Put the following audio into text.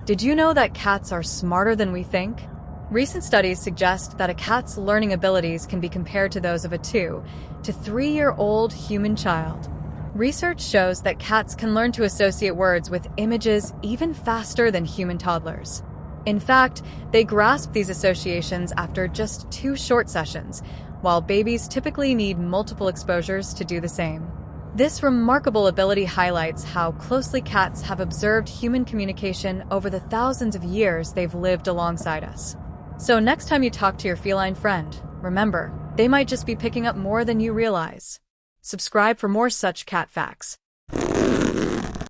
Did you know that cats are smarter than we think? Recent studies suggest that a cat's learning abilities can be compared to those of a 2 to 3-year-old human child. Research shows that cats can learn to associate words with images even faster than human toddlers. In fact, they grasp these associations after just 2 short sessions, while babies typically need multiple exposures to do the same. This remarkable ability highlights how closely cats have observed human communication over the thousands of years they've lived alongside us. So next time you talk to your feline friend, remember, they might just be picking up more than you realize. Subscribe for more such cat facts.